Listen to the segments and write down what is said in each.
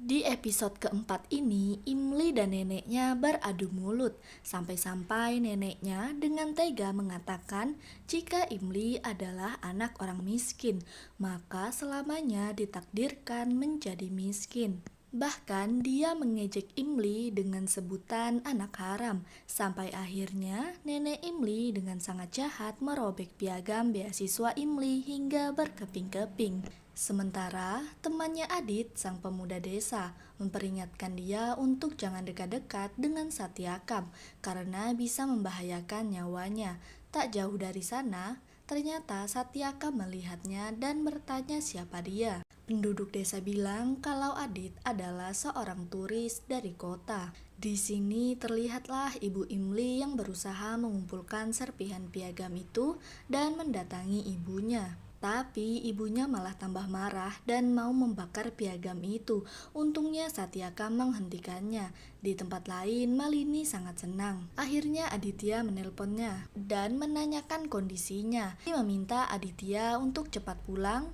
Di episode keempat ini, Imli dan neneknya beradu mulut, sampai-sampai neneknya dengan tega mengatakan jika Imli adalah anak orang miskin, maka selamanya ditakdirkan menjadi miskin. Bahkan dia mengejek Imli dengan sebutan anak haram, sampai akhirnya nenek Imli dengan sangat jahat merobek piagam beasiswa Imli hingga berkeping-keping. Sementara temannya Adit, sang pemuda desa, memperingatkan dia untuk jangan dekat-dekat dengan Satyakam karena bisa membahayakan nyawanya. Tak jauh dari sana, ternyata Satyakam melihatnya dan bertanya siapa dia. Penduduk desa bilang kalau Adit adalah seorang turis dari kota. Di sini terlihatlah Ibu Imli yang berusaha mengumpulkan serpihan piagam itu dan mendatangi ibunya. Tapi ibunya malah tambah marah dan mau membakar piagam itu. Untungnya Satyaka menghentikannya. Di tempat lain, Malini sangat senang. Akhirnya Aditya menelponnya dan menanyakan kondisinya. Dia meminta Aditya untuk cepat pulang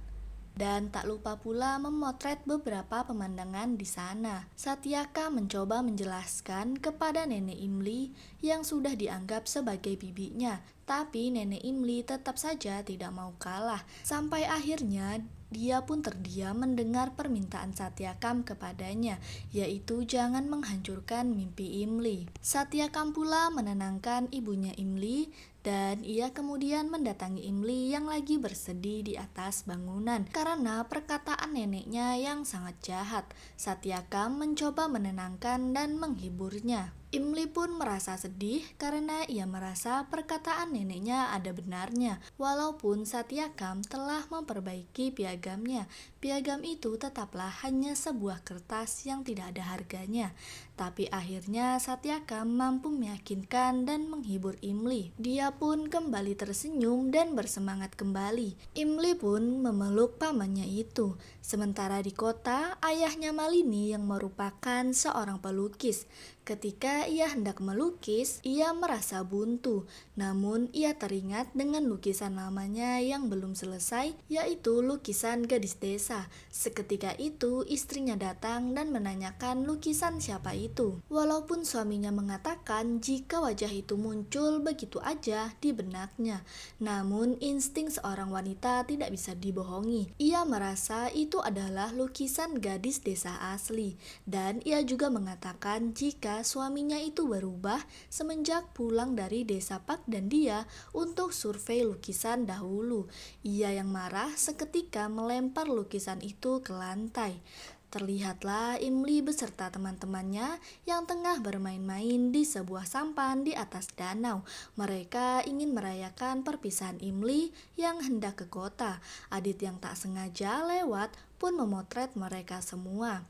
dan tak lupa pula memotret beberapa pemandangan di sana. Satyaka mencoba menjelaskan kepada Nenek Imli yang sudah dianggap sebagai bibinya, tapi Nenek Imli tetap saja tidak mau kalah. Sampai akhirnya dia pun terdiam mendengar permintaan Satyakam kepadanya, yaitu jangan menghancurkan mimpi Imli. Satyakam pula menenangkan ibunya Imli dan ia kemudian mendatangi Imli yang lagi bersedih di atas bangunan karena perkataan neneknya yang sangat jahat. Satyakam mencoba menenangkan dan menghiburnya. Imli pun merasa sedih karena ia merasa perkataan neneknya ada benarnya. Walaupun Satyakam telah memperbaiki piagamnya, piagam itu tetaplah hanya sebuah kertas yang tidak ada harganya. Tapi akhirnya Satyakam mampu meyakinkan dan menghibur Imli. Dia pun kembali tersenyum dan bersemangat kembali. Imli pun memeluk pamannya itu. Sementara di kota, ayahnya Malini yang merupakan seorang pelukis. Ketika ia hendak melukis, ia merasa buntu. Namun ia teringat dengan lukisan lamanya yang belum selesai, yaitu lukisan gadis desa. Seketika itu istrinya datang dan menanyakan lukisan siapa itu. Walaupun suaminya mengatakan jika wajah itu muncul begitu aja di benaknya, namun insting seorang wanita tidak bisa dibohongi. Ia merasa itu adalah lukisan gadis desa asli, dan ia juga mengatakan jika suaminya itu berubah semenjak pulang dari desa Pak dan dia untuk survei lukisan dahulu. Ia yang marah seketika melempar lukisan itu ke lantai. Terlihatlah Imli beserta teman-temannya yang tengah bermain-main di sebuah sampan di atas danau. Mereka ingin merayakan perpisahan Imli yang hendak ke kota. Adit yang tak sengaja lewat pun memotret mereka semua.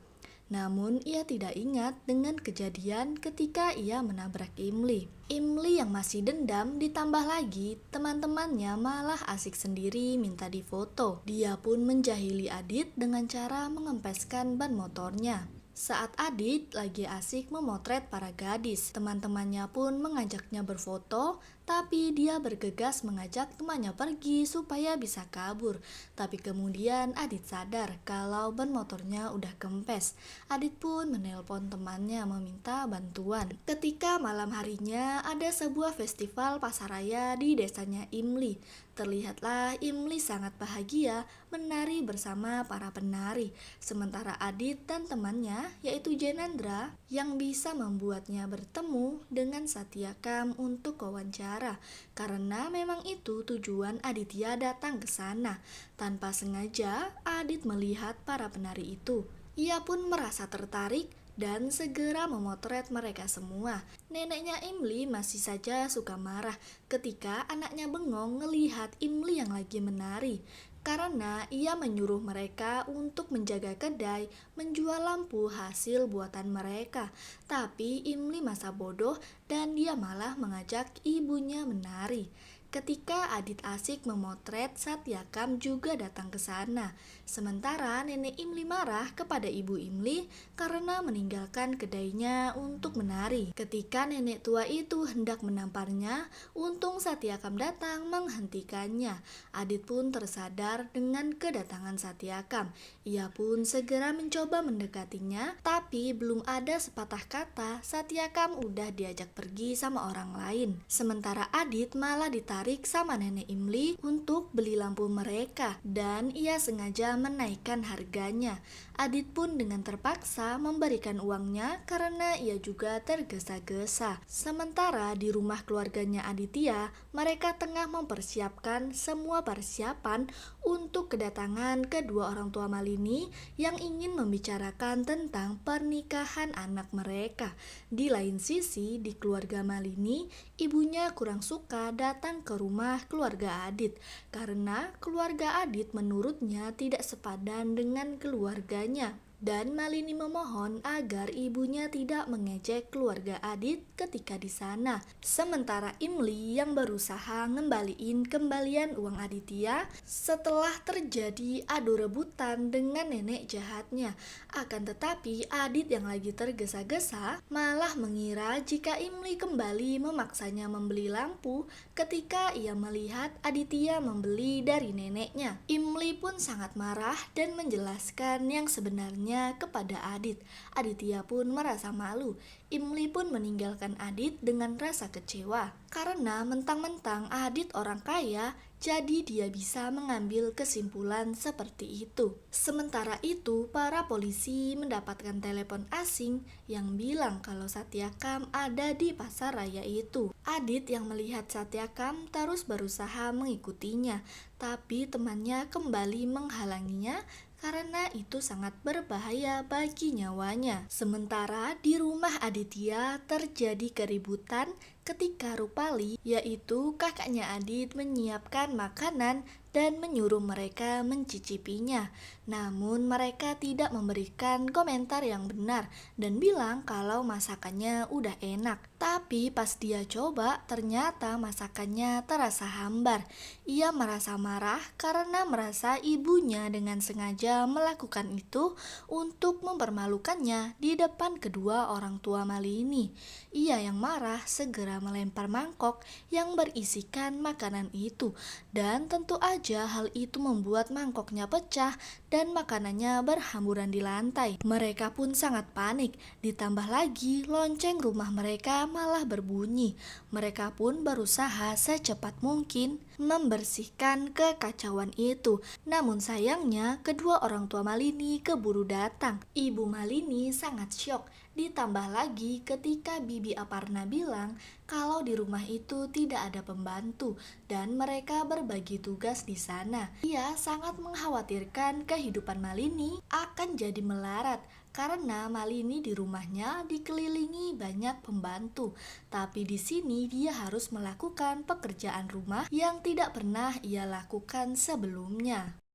Namun ia tidak ingat dengan kejadian ketika ia menabrak Imli. Imli yang masih dendam ditambah lagi teman-temannya malah asik sendiri minta difoto. Dia pun menjahili Adit dengan cara mengempeskan ban motornya. Saat Adit lagi asik memotret para gadis, teman-temannya pun mengajaknya berfoto, tapi dia bergegas mengajak temannya pergi supaya bisa kabur. Tapi kemudian Adit sadar kalau ban motornya udah kempes. Adit pun menelpon temannya meminta bantuan. Ketika malam harinya ada sebuah festival pasaraya di desanya Imli. Terlihatlah Imli sangat bahagia menari bersama para penari. Sementara Adit dan temannya yaitu Jenandra yang bisa membuatnya bertemu dengan Satyakam untuk wawancara. Karena memang itu tujuan Aditya datang ke sana. Tanpa sengaja Adit melihat para penari itu. Ia pun merasa tertarik dan segera memotret mereka semua. Neneknya Imli masih saja suka marah ketika anaknya bengong ngelihat Imli yang lagi menari. Karena ia menyuruh mereka untuk menjaga kedai menjual lampu hasil buatan mereka. Tapi Imli masa bodoh dan dia malah mengajak ibunya menari. Ketika Adit asik memotret, Satyakam juga datang ke sana. Sementara nenek Imli marah kepada ibu Imli karena meninggalkan kedainya untuk menari. Ketika nenek tua itu hendak menamparnya, untung Satyakam datang menghentikannya. Adit pun tersadar dengan kedatangan Satyakam. Ia pun segera mencoba mendekatinya, tapi belum ada sepatah kata, Satyakam udah diajak pergi sama orang lain. Sementara Adit malah ditarik sama nenek Imli untuk beli lampu mereka dan ia sengaja menaikkan harganya. Adit pun dengan terpaksa memberikan uangnya karena ia juga tergesa-gesa. Sementara di rumah keluarganya Aditya, mereka tengah mempersiapkan semua persiapan untuk kedatangan kedua orang tua Malini yang ingin membicarakan tentang pernikahan anak mereka. Di lain sisi, di keluarga Malini, ibunya kurang suka datang ke rumah keluarga Adit karena keluarga Adit menurutnya tidak sepadan dengan keluarganya. Dan Malini memohon agar ibunya tidak mengejek keluarga Adit ketika di sana. Sementara Imli yang berusaha ngembaliin kembalian uang Aditya setelah terjadi adu rebutan dengan nenek jahatnya. Akan tetapi Adit yang lagi tergesa-gesa malah mengira jika Imli kembali memaksanya membeli lampu ketika ia melihat Aditya membeli dari neneknya. Imli pun sangat marah dan menjelaskan yang sebenarnya kepada Adit. Aditya pun merasa malu. Imli pun meninggalkan Adit dengan rasa kecewa karena mentang-mentang Adit orang kaya, jadi dia bisa mengambil kesimpulan seperti itu. Sementara itu, para polisi mendapatkan telepon asing yang bilang kalau Satyakam ada di pasar raya itu. Adit yang melihat Satyakam terus berusaha mengikutinya, tapi temannya kembali menghalanginya karena itu sangat berbahaya bagi nyawanya. Sementara di rumah Aditya terjadi keributan ketika Rupali, yaitu kakaknya Adit, menyiapkan makanan dan menyuruh mereka mencicipinya. Namun mereka tidak memberikan komentar yang benar dan bilang kalau masakannya udah enak. Tapi pas dia coba, ternyata masakannya terasa hambar. Ia merasa marah karena merasa ibunya dengan sengaja melakukan itu untuk mempermalukannya di depan kedua orang tua Malini. Ia yang marah segera melempar mangkok yang berisikan makanan itu dan tentu aja hal itu membuat mangkoknya pecah dan makanannya berhamburan di lantai. Mereka pun sangat panik, ditambah lagi lonceng rumah mereka malah berbunyi. Mereka pun berusaha secepat mungkin membersihkan kekacauan itu. Namun sayangnya kedua orang tua Malini keburu datang. Ibu Malini sangat syok. Ditambah lagi ketika Bibi Aparna bilang kalau di rumah itu tidak ada pembantu dan mereka berbagi tugas di sana. Ia sangat mengkhawatirkan kehidupan Malini akan jadi melarat karena Malini di rumahnya dikelilingi banyak pembantu. Tapi di sini dia harus melakukan pekerjaan rumah yang tidak pernah ia lakukan sebelumnya.